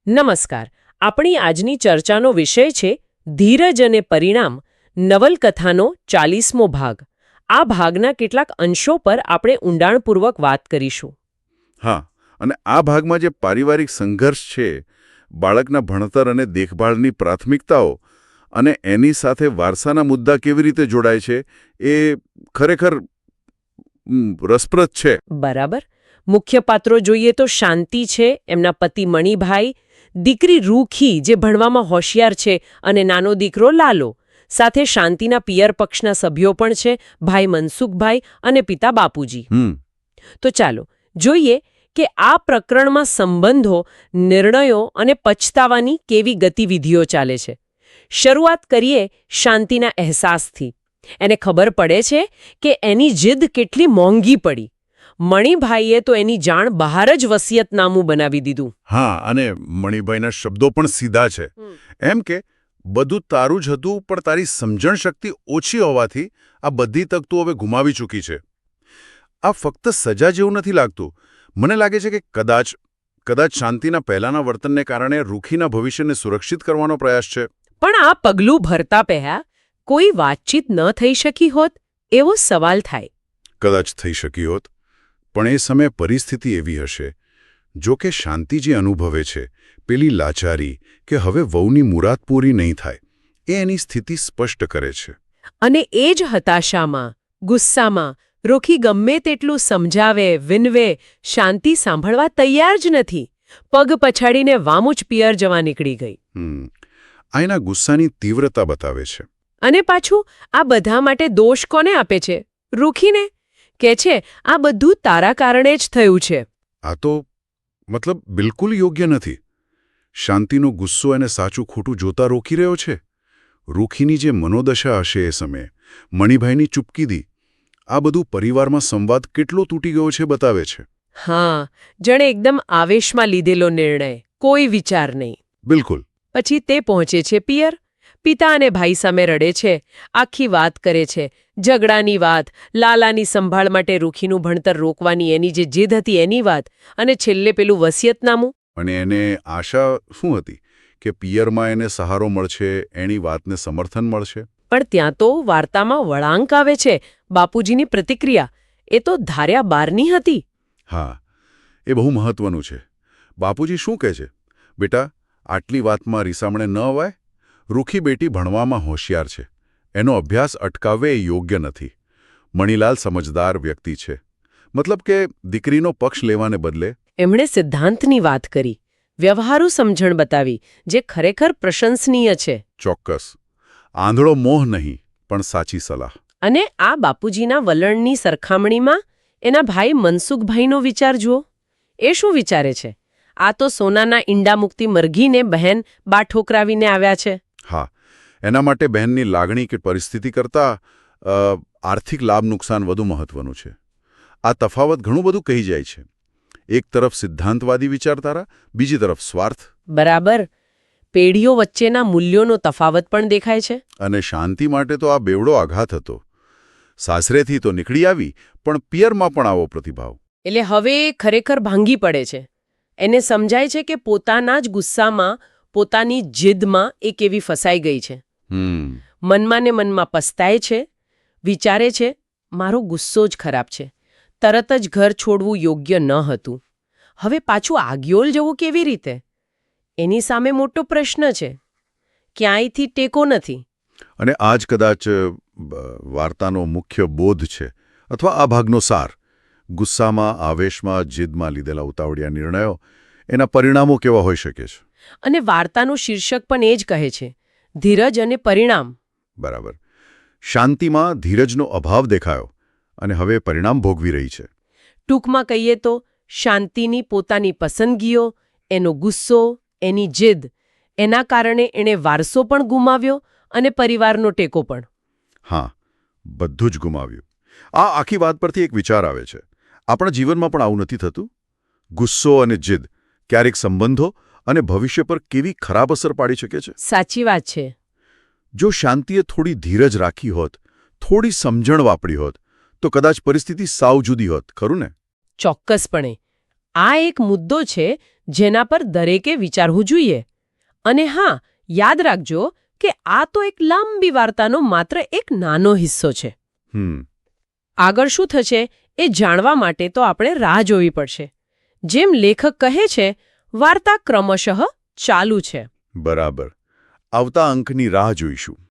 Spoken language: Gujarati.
નમસ્કાર. આપણી આજની ચર્ચાનો વિષય છે ધીરજ અને પરિણામ, નવલકથાનો 40મો ભાગ. આ ભાગના કેટલાક અંશો પર આપણે ઊંડાણપૂર્વક વાત કરીશું. હા, અને આ ભાગમાં જે પારિવારિક સંઘર્ષ છે, બાળકના ભણતર અને દેખભાળની પ્રાથમિકતાઓ અને એની સાથે વારસાના મુદ્દા કેવી રીતે જોડાય છે, એ ખરેખર રસપ્રદ છે. બરાબર. મુખ્ય પાત્રો જોઈએ તો શાંતિ છે, એમના પતિ મણિભાઈ, દીકરી રૂખી જે ભણવામાં હોશિયાર છે, અને નાનો દીકરો લાલો. સાથે શાંતિના પિયર પક્ષના સભ્યો પણ છે, ભાઈ મનસુખભાઈ અને પિતા બાપુજી. તો ચાલો જોઈએ કે આ પ્રકરણમાં સંબંધો, નિર્ણયો અને પછતાવાની કેવી ગતિવિધિઓ ચાલે છે. શરૂઆત કરીએ શાંતિના અહેસાસથી. એને ખબર પડે છે કે એની જીદ કેટલી મોંઘી પડી. મણિભાઈએ તો એની જાણ બહાર જ વસિયતનામું બનાવી દીધું. હા, અને મણિભાઈના શબ્દો પણ સીધા છે. એમ કે બધું તારું જ હતું, પણ તારી સમજણ શક્તિ ઓછી હોવાથી આ બધી તક તું હવે ગુમાવી ચૂકી છે. આ ફક્ત સજા જેવું નથી લાગતું. મને લાગે છે કે કદાચ શાંતિના પહેલાના વર્તનને કારણે રૂખીના ભવિષ્યને સુરક્ષિત કરવાનો પ્રયાસ છે. પણ આ પગલું ભરતા પહેલા કોઈ વાતચીત ન થઈ શકી હોત એવો સવાલ થાય. કદાચ થઈ શકી હોત, પણ એ સમયે પરિસ્થિતિ એવી હશે. જો કે શાંતિ જે અનુભવે છે, પેલી લાચારી કે હવે વહુની મુરાદ પૂરી નહીં થાય, એ એની સ્થિતિ સ્પષ્ટ કરે છે. અને એ જ હતાશામાં, ગુસ્સામાં રૂખી ગમે તેટલું સમજાવે, વિનવે, શાંતિ સાંભળવા તૈયાર જ નથી. પગ પછાડીને વામુચ પિયર જવા નીકળી ગઈ. આ એના ગુસ્સાની તીવ્રતા બતાવે છે. અને પાછું આ બધા માટે દોષ કોને આપે છે? રૂખીને. કે છે આ બધું તારા કારણે જ થયું છે. આ તો બિલકુલ યોગ્ય નથી. શાંતિનો ગુસ્સો એને સાચું ખોટું જોતા રોકી રહ્યો છે. રૂખીની જે મનોદશા હશે એ સમયે, મણિભાઈની ચૂપકીદી, આ બધું પરિવારમાં સંવાદ કેટલો તૂટી ગયો છે બતાવે છે. હા, જાણે એકદમ આવેશમાં લીધેલો નિર્ણય, કોઈ વિચાર નહીં. બિલકુલ. પછી તે પહોંચે છે પિયર. પિતા અને ભાઈ સામે રડે છે, આખી વાત કરે છે, ઝઘડાની વાત, લાલાની સંભાળ માટે રૂખીનું ભણતર રોકવાની એની જે જીદ હતી એની વાત, અને છેલ્લે પેલું વસિયતનામું. અને એને આશા શું હતી કે પિયરમાં એને સહારો મળશે, એની વાતને સમર્થન મળશે. પણ ત્યાં તો વાર્તામાં વળાંક આવે છે. બાપુજીની પ્રતિક્રિયા એ તો ધાર્યા બારની હતી. હા, એ બહુ મહત્વનું છે. બાપુજી શું કહે છે? બેટા, આટલી વાતમાં રીસામણે ન અવાય. રૂખી બેટી ભણવામાં હોશિયાર છે. એનો અભ્યાસ અટકાવવે એ યોગ્ય નથી. મણિલાલ સમજદાર વ્યક્તિ છે. મતલબ કે દીકરીનો પક્ષ લેવાને બદલે એમણે સિદ્ધાંતની વાત કરી, વ્યવહારુ સમજણ બતાવી, જે ખરેખર પ્રશંસનીય છે. ચોક્કસ. આંધળો મોહ નહીં, પણ સાચી સલાહ. અને આ બાપુજીના વલણની સરખામણીમાં એના ભાઈ મનસુખભાઈનો વિચાર જુઓ. એ શું વિચારે છે? આ તો સોનાના ઈંડા મુક્તિ મરઘીને બહેન બા ઠોકરાવીને આવ્યા છે. હા, એના માટે બહેનની લાગણી કે પરિસ્થિતિ કરતાં આર્થિક લાભ નુકસાન વધુ મહત્વનું છે. આ તફાવત ઘણું બધું કહી જાય છે. એક તરફ સિદ્ધાંતવાદી વિચારધારા, બીજી તરફ સ્વાર્થ. બરાબર. પેઢીઓ વચ્ચેના મૂલ્યોનો તફાવત પણ દેખાય છે. અને શાંતિ માટે તો આ બેવડો આઘાત હતો. સાસરેથી તો નીકળી આવી, પણ પિયરમાં પણ આવો પ્રતિભાવ. એટલે હવે ખરેખર ભાંગી પડે છે. એને સમજાય છે કે પોતાના જ ગુસ્સામાં, પોતાની જીદમાં એ કેવી ફસાઈ ગઈ છે. મનમાં ને મનમાં પસ્તાય છે, વિચારે છે મારો ગુસ્સો જ ખરાબ છે, તરત જ ઘર છોડવું યોગ્ય ન હતું. હવે પાછું આગિયોલ જવું કેવી રીતે? એની સામે મોટો પ્રશ્ન છે. ક્યાંયથી ટેકો નથી. અને આ જ કદાચ વાર્તાનો મુખ્ય બોધ છે, અથવા આ ભાગનો સાર. ગુસ્સામાં, આવેશમાં, જીદમાં લીધેલા ઉતાવળિયા નિર્ણયો, એના પરિણામો કેવા હોઈ શકે છે. અને વાર્તાનું શીર્ષક પણ એ જ કહે છે, ધીરજ અને પરિણામ. બરાબર. શાંતિમાં ધીરજનો અભાવ દેખાયો, અને હવે પરિણામ ભોગવી રહી છે. ટૂંકમાં કહીએ તો શાંતિની પોતાની પસંદગીઓ, એનો ગુસ્સો, એની જીદ, એના કારણે એણે વારસો પણ ગુમાવ્યો અને પરિવારનો ટેકો પણ. હા, બધું જ ગુમાવ્યું. આ આખી વાત પરથી એક વિચાર આવે છે. આપણા જીવનમાં પણ આવું નથી થતું? ગુસ્સો અને જીદ ક્યારેક સંબંધો અને ભવિષ્ય પર કેવી ખરાબ અસર પાડી શકે છે. સાચી વાત છે. જો શાંતિએ થોડી ધીરજ રાખી હોત, થોડી સમજણ વાપરી હોત, તો કદાચ પરિસ્થિતિ સાવ જુદી હોત, ખરું ને? ચોક્કસપણે. આ એક મુદ્દો છે જેના પર દરેકે વિચારવું જોઈએ. અને હા, યાદ રાખજો કે આ તો એક લાંબી વાર્તાનો માત્ર એક નાનો હિસ્સો છે. આગળ શું થશે એ જાણવા માટે તો આપણે રાહ જોવી પડશે. જેમ લેખક કહે છે, વાર્તા ક્રમશઃ ચાલુ છે. બરાબર. આવતા અંકની રાહ જોઈશું.